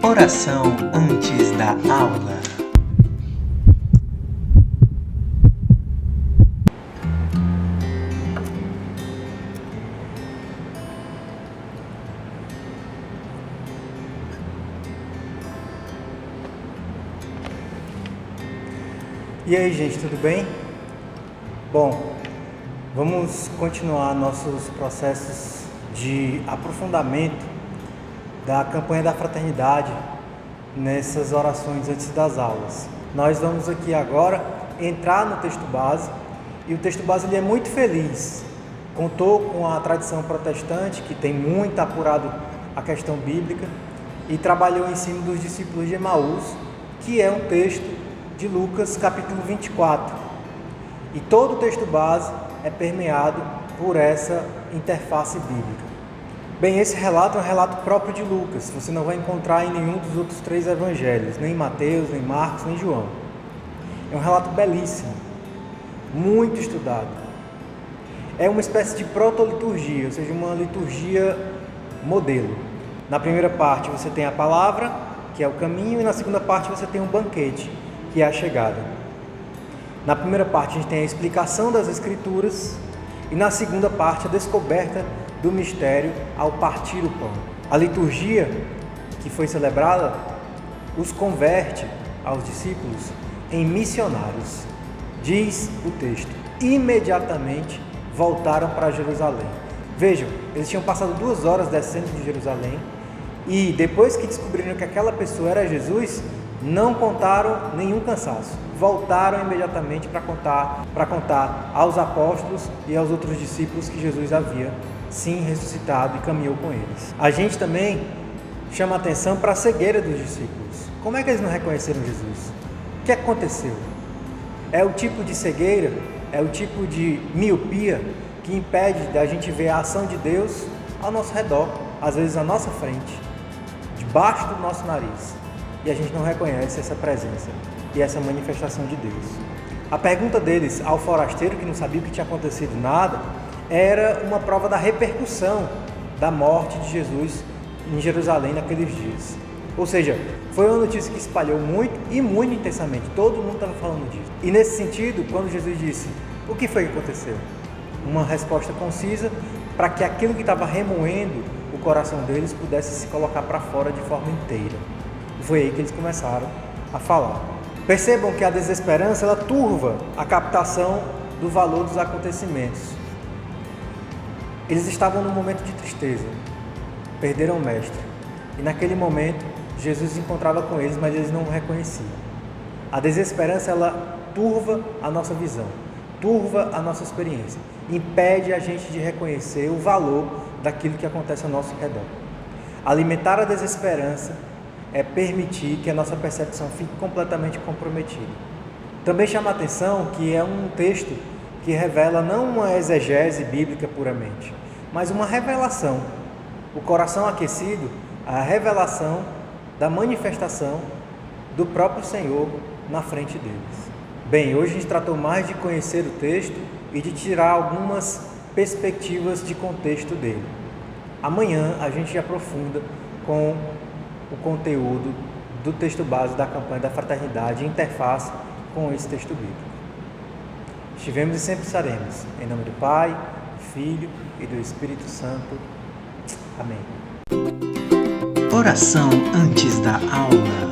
Oração antes da aula. E aí, gente, tudo bem? Bom, vamos continuar nossos processos de aprofundamento da campanha da fraternidade nessas orações antes das aulas. Nós vamos aqui agora entrar no texto base, e o texto base ele é muito feliz. Contou com a tradição protestante, que tem muito apurado a questão bíblica, e trabalhou o ensino dos discípulos de Emaús, que é um texto de Lucas capítulo 24. E todo o texto base é permeado por essa interface bíblica. Bem, esse relato é um relato próprio de Lucas. Você não vai encontrar em nenhum dos outros 3 evangelhos, nem Mateus, nem Marcos, nem João. É um relato belíssimo, muito estudado. É uma espécie de proto-liturgia, ou seja, uma liturgia modelo. Na primeira parte você tem a palavra, que é o caminho, e na segunda parte você tem um banquete, que é a chegada. Na primeira parte a gente tem a explicação das Escrituras, e na segunda parte a descoberta do mistério ao partir o pão. A liturgia que foi celebrada os converte aos discípulos em missionários. Diz o texto: imediatamente voltaram para Jerusalém. Vejam, eles tinham passado 2 horas descendo de Jerusalém, e depois que descobriram que aquela pessoa era Jesus, não contaram nenhum cansaço. Voltaram imediatamente para contar aos apóstolos e aos outros discípulos que Jesus havia sim ressuscitado e caminhou com eles. A gente também chama atenção para a cegueira dos discípulos. Como é que eles não reconheceram Jesus? O que aconteceu? É o tipo de cegueira, é o tipo de miopia que impede da gente ver a ação de Deus ao nosso redor, às vezes à nossa frente, debaixo do nosso nariz, e a gente não reconhece essa presença e essa manifestação de Deus. A pergunta deles ao forasteiro, que não sabia o que tinha acontecido nada, era uma prova da repercussão da morte de Jesus em Jerusalém naqueles dias. Ou seja, foi uma notícia que espalhou muito e muito intensamente. Todo mundo estava falando disso. E nesse sentido, quando Jesus disse: o que foi que aconteceu? Uma resposta concisa para que aquilo que estava remoendo o coração deles pudesse se colocar para fora de forma inteira. E foi aí que eles começaram a falar. Percebam que a desesperança ela turva a captação do valor dos acontecimentos. Eles estavam num momento de tristeza, perderam o mestre, e naquele momento Jesus encontrava com eles, mas eles não o reconheciam. A desesperança ela turva a nossa visão, turva a nossa experiência, impede a gente de reconhecer o valor daquilo que acontece ao nosso redor. Alimentar a desesperança é permitir que a nossa percepção fique completamente comprometida. Também chama a atenção que é um texto que revela não uma exegese bíblica puramente, mas uma revelação. O coração aquecido, a revelação da manifestação do próprio Senhor na frente deles. Bem, hoje a gente tratou mais de conhecer o texto e de tirar algumas perspectivas de contexto dele. Amanhã a gente aprofunda com o conteúdo do texto base da campanha da fraternidade e interface com esse texto bíblico. Estivemos e sempre estaremos. Em nome do Pai, do Filho e do Espírito Santo. Amém. Oração antes da aula.